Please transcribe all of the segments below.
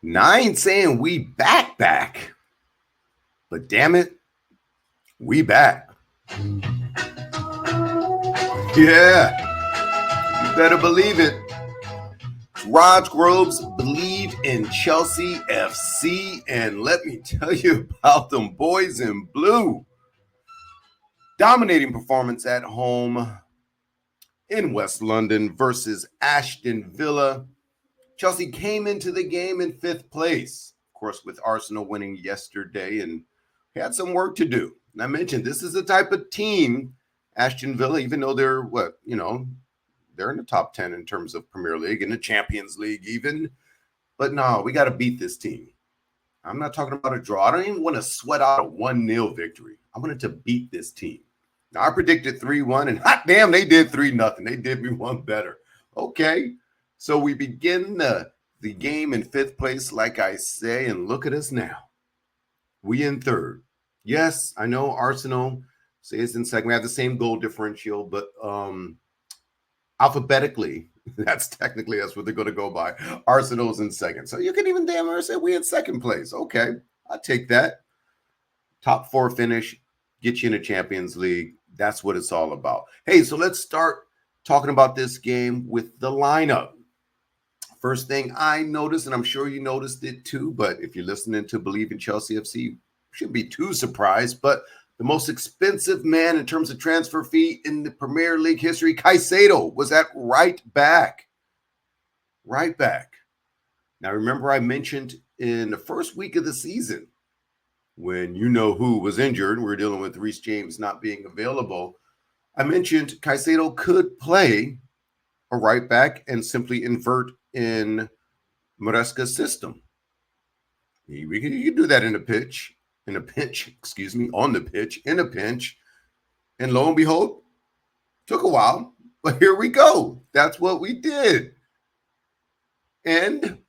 Now, I ain't saying we back, but damn it, we back. Yeah, you better believe it. Raj Groves Believe in Chelsea FC, and let me tell you about them boys in blue. Dominating performance at home in West London versus Ashton Villa. Chelsea came into the game in 5th place, of course, with Arsenal winning yesterday, and had some work to do. And I mentioned this is the type of team, Ashton Villa, even though they're they're in the top 10 in terms of Premier League, in the Champions League even. But no, we got to beat this team. I'm not talking about a draw. I don't even want to sweat out a 1-0 victory. I wanted to beat this team. Now, I predicted 3-1, and hot damn, they did 3-0. They did me one better. Okay, so we begin the game in 5th place, like I say, and look at us now. We in 3rd. Yes, I know Arsenal says in 2nd. We have the same goal differential, but alphabetically, that's what they're going to go by. Arsenal's in 2nd. So you can even damn near say we in 2nd place. Okay, I'll take that. Top 4 finish, get you in the Champions League. That's what it's all about. Hey, so let's start talking about this game with the lineup. First thing I noticed, and I'm sure you noticed it too, but if you're listening to Believe in Chelsea FC, you shouldn't be too surprised, but the most expensive man in terms of transfer fee in the Premier League history, Caicedo, was at right back. Right back. Now, remember I mentioned in the first week of the season, when you know who was injured, we were dealing with Reece James not being available, I mentioned Caicedo could play a right back and simply invert in Maresca's system. You can do that on the pitch, in a pinch, and lo and behold, took a while, but here we go. That's what we did. And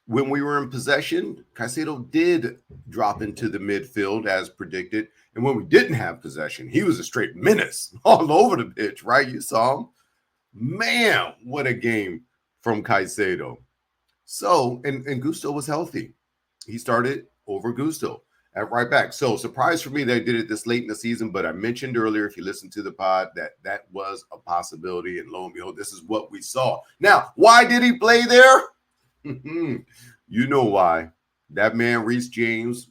when we were in possession, Caicedo did drop into the midfield as predicted. And when we didn't have possession, he was a straight menace all over the pitch, right? You saw him. Man, what a game from Caicedo. So, and Gusto was healthy. He started over Gusto at right back. So, surprise for me they did it this late in the season, but I mentioned earlier, if you listen to the pod, that was a possibility. And lo and behold, this is what we saw. Now, why did he play there? You know why. That man, Reece James,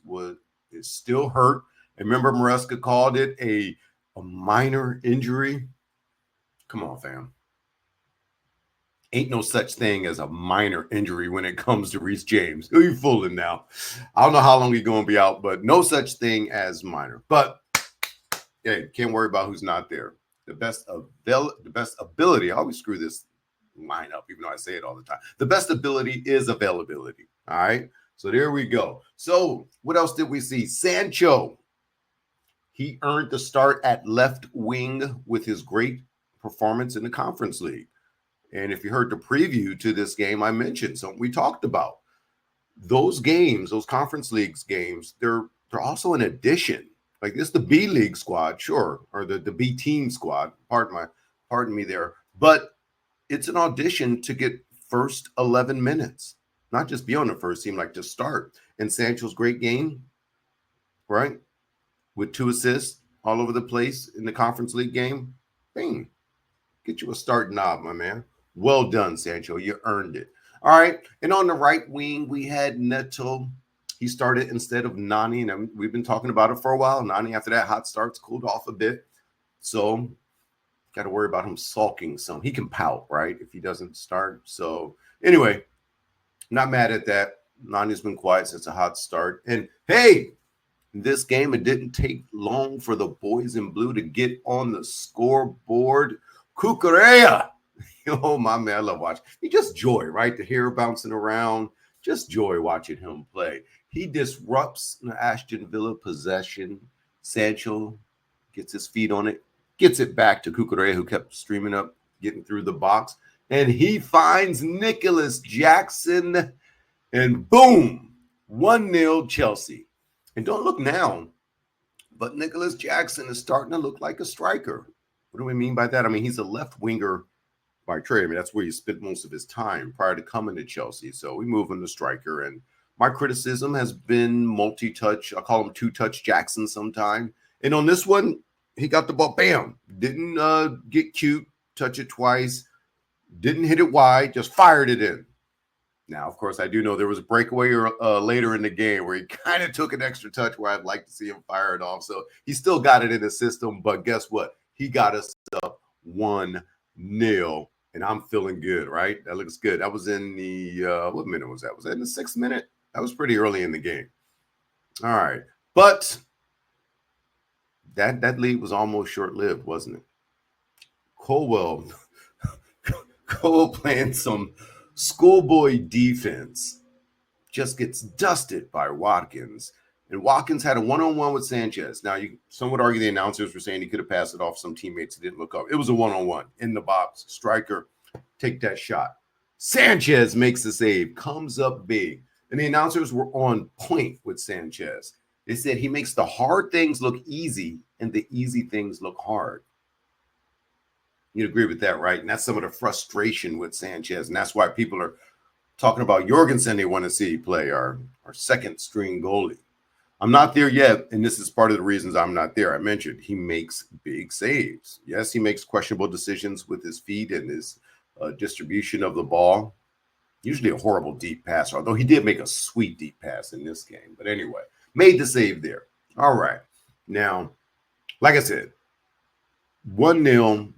is still hurt. And remember, Maresca called it a minor injury. Come on, fam. Ain't no such thing as a minor injury when it comes to Reece James. Who are you fooling now? I don't know how long he's going to be out, but no such thing as minor. But hey, can't worry about who's not there. The best ability. I always screw this line up, even though I say it all the time. The best ability is availability. All right. So there we go. So what else did we see? Sancho. He earned the start at left wing with his great performance in the Conference League. And if you heard the preview to this game, I mentioned something we talked about. Those games, those Conference Leagues games, they're also an addition. Like this, the B League squad, sure, or the B team squad. Pardon me there. But it's an audition to get first 11 minutes, not just be on the first team, like to start. And Sancho's great game, right? With 2 assists all over the place in the Conference League game. Bing. Get you a start knob, my man. Well done, Sancho. You earned it. All right. And on the right wing, we had Neto. He started instead of Nani. And we've been talking about it for a while. Nani, after that hot starts, cooled off a bit. So, got to worry about him sulking some. He can pout, right, if he doesn't start. So, anyway, not mad at that. Nani's been quiet since a hot start. And, hey, in this game, it didn't take long for the boys in blue to get on the scoreboard. Cucurella. Oh, my man, I love watching. He just joy, right? The hair bouncing around. Just joy watching him play. He disrupts the Ashton Villa possession. Sancho gets his feet on it, gets it back to Cucurella, who kept streaming up, getting through the box. And he finds Nicholas Jackson. And boom, 1-0 Chelsea. And don't look now, but Nicholas Jackson is starting to look like a striker. What do we mean by that? I mean, he's a left winger by trade. I mean, that's where he spent most of his time prior to coming to Chelsea. So we move him to striker. And My criticism has been multi-touch. I call him two-touch Jackson sometime. And on this one, he got the ball, bam. Didn't get cute, touch it twice. Didn't hit it wide, just fired it in. Now, of course, I do know there was a breakaway later in the game where he kind of took an extra touch where I'd like to see him fire it off. So he still got it in the system. But guess what? He got us up 1-0. And I'm feeling good, right? That looks good. That was in the, what minute was that? Was that in the 6th minute? That was pretty early in the game. All right. But that lead was almost short-lived, wasn't it? Cole playing some schoolboy defense just gets dusted by Watkins. And Watkins had a one-on-one with Sanchez. Now, some would argue the announcers were saying he could have passed it off some teammates who didn't look up. It was a one-on-one in the box. Striker, take that shot. Sanchez makes the save, comes up big. And the announcers were on point with Sanchez. They said he makes the hard things look easy and the easy things look hard. You'd agree with that, right? And that's some of the frustration with Sanchez. And that's why people are talking about Jorgensen they want to see play, our second string goalie. I'm not there yet, and this is part of the reasons I'm not there. I mentioned he makes big saves. Yes, he makes questionable decisions with his feet and his distribution of the ball. Usually a horrible deep pass, although he did make a sweet deep pass in this game. But anyway, made the save there. All right. Now, like I said, 1-0.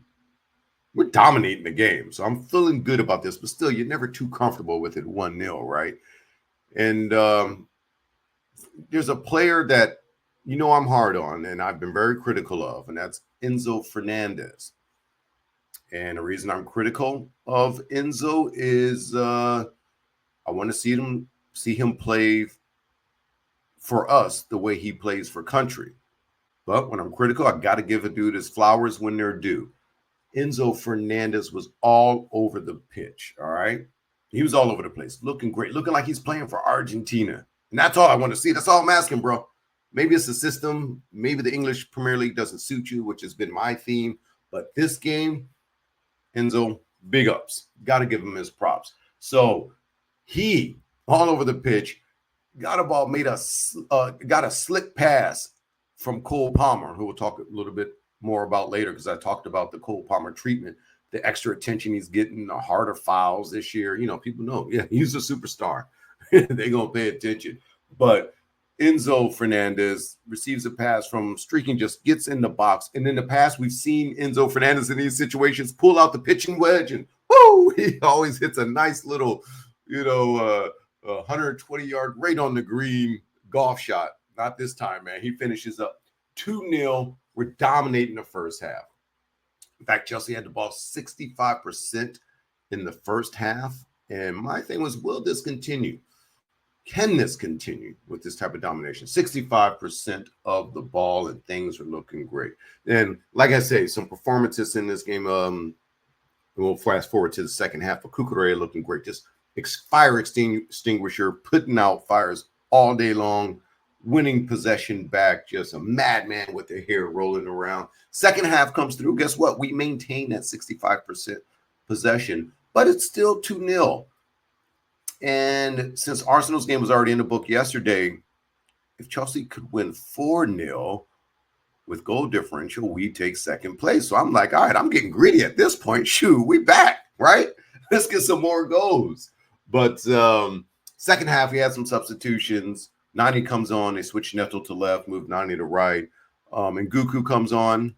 We're dominating the game. So I'm feeling good about this, but still, you're never too comfortable with it 1-0, right? And there's a player that I'm hard on and I've been very critical of, and that's Enzo Fernandez. And the reason I'm critical of Enzo is I want to see him play for us the way he plays for country. But when I'm critical, I got to give a dude his flowers when they're due. Enzo Fernandez was all over the pitch, all right? He was all over the place, looking great, looking like he's playing for Argentina. And that's all I want to see. That's all I'm asking, bro. Maybe it's the system. Maybe the English Premier League doesn't suit you, which has been my theme. But this game, Enzo, big ups. Got to give him his props. So he, all over the pitch, got a ball, got a slick pass from Cole Palmer, who we'll talk a little bit more about later because I talked about the Cole Palmer treatment, the extra attention he's getting, the harder fouls this year. People know, yeah, he's a superstar. They're going to pay attention. But Enzo Fernandez receives a pass from Streaking, just gets in the box. And in the past, we've seen Enzo Fernandez in these situations pull out the pitching wedge and woo, he always hits a nice little, 120-yard right on the green golf shot. Not this time, man. He finishes up 2-0. We're dominating the first half. In fact, Chelsea had the ball 65% in the first half. And my thing was, will this continue? Can this continue with this type of domination? 65% of the ball and things are looking great. And like I say, some performances in this game, we'll fast forward to the second half. But Cucurella looking great. Just fire extinguisher, putting out fires all day long, winning possession back, just a madman with their hair rolling around. Second half comes through. Guess what? We maintain that 65% possession, but it's still 2-0. And since Arsenal's game was already in the book yesterday, if Chelsea could win 4-0 with goal differential, we take second place. So I'm like, all right, I'm getting greedy at this point. Shoot, we back, right? Let's get some more goals. But second half, we had some substitutions. Nani comes on. They switch Neto to left, move Nani to right. And Guku comes on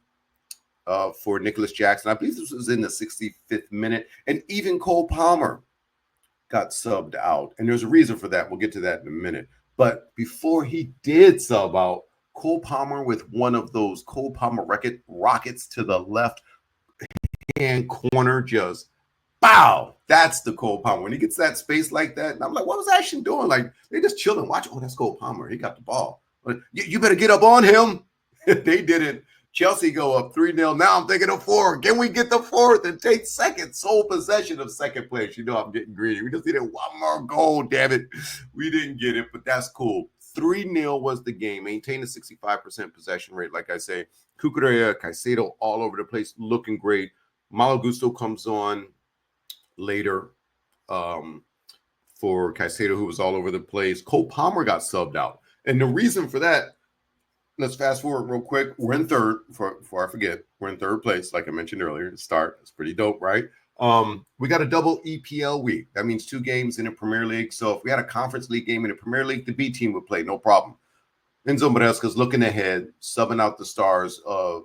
for Nicholas Jackson. I believe this was in the 65th minute. And even Cole Palmer got subbed out. And there's a reason for that. We'll get to that in a minute. But before he did sub out, Cole Palmer with one of those Cole Palmer rockets to the left hand corner, just bow. That's the Cole Palmer. When he gets that space like that, and I'm like, what was Ashton doing? Like, they just chilling. Watch. Oh, that's Cole Palmer. He got the ball. But you better get up on him. They didn't. Chelsea go up 3-0. Now I'm thinking of 4. Can we get the 4th and take second? Sole possession of second place. I'm getting greedy. We just needed one more goal, damn it. We didn't get it, but that's cool. 3-0 was the game. Maintain a 65% possession rate, like I say. Cucurella, Caicedo all over the place, looking great. Malo Gusto comes on later. for Caicedo, who was all over the place. Cole Palmer got subbed out. And the reason for that, let's fast forward real quick. We're in third, before I forget. We're in third place, like I mentioned earlier. To start, it's pretty dope, right? We got a double EPL week. That means 2 games in the Premier League. So if we had a Conference League game in the Premier League, the B team would play, no problem. Enzo Fernandez looking ahead, subbing out the stars of,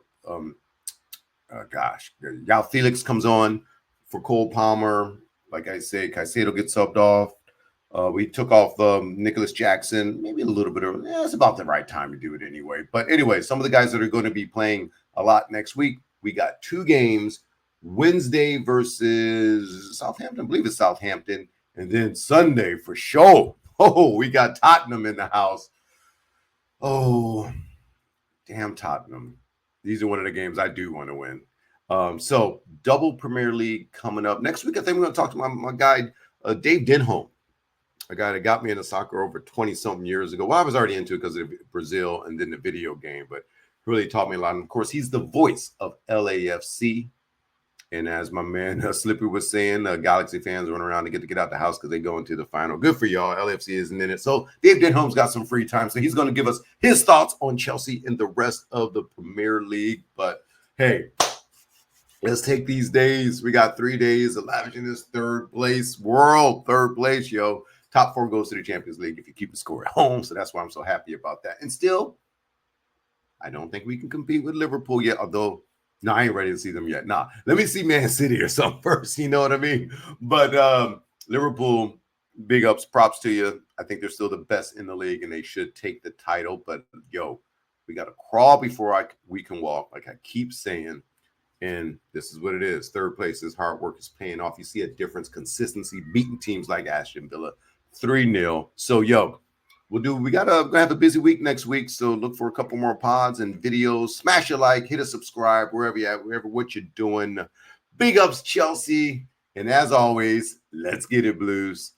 Yao Felix comes on for Cole Palmer. Like I said, Caicedo gets subbed off. We took off Nicholas Jackson, maybe a little bit of, it's about the right time to do it anyway. But anyway, some of the guys that are going to be playing a lot next week, we got 2 games, Wednesday versus Southampton, I believe it's Southampton, and then Sunday for sure. Oh, we got Tottenham in the house. Oh, damn Tottenham. These are one of the games I do want to win. So double Premier League coming up. Next week, I think we're going to talk to my guy, Dave Denholm, a guy that got me into soccer over 20-something years ago. Well, I was already into it because of Brazil and then the video game, but really taught me a lot. And, of course, he's the voice of LAFC. And as my man Slippy was saying, Galaxy fans run around to get out the house because they go into the final. Good for y'all. LAFC isn't in it. So Dave Denholm's got some free time. So he's going to give us his thoughts on Chelsea and the rest of the Premier League. But, hey, let's take these days. We got 3 days of lavishing this third place. Third place, yo. Top 4 goes to the Champions League if you keep the score at home. So that's why I'm so happy about that. And still, I don't think we can compete with Liverpool yet, although – no, I ain't ready to see them yet. Nah, let me see Man City or something first. You know what I mean? But Liverpool, big ups, props to you. I think they're still the best in the league, and they should take the title. But, yo, we got to crawl before we can walk, like I keep saying. And this is what it is. Third place is hard work is paying off. You see a difference, consistency, beating teams like Ashton Villa, 3-0. So, yo, we gotta have a busy week next week, so look for a couple more pods and videos. Smash a like, hit a subscribe, wherever you're at, wherever what you're doing. Big ups, Chelsea. And as always, let's get it, Blues.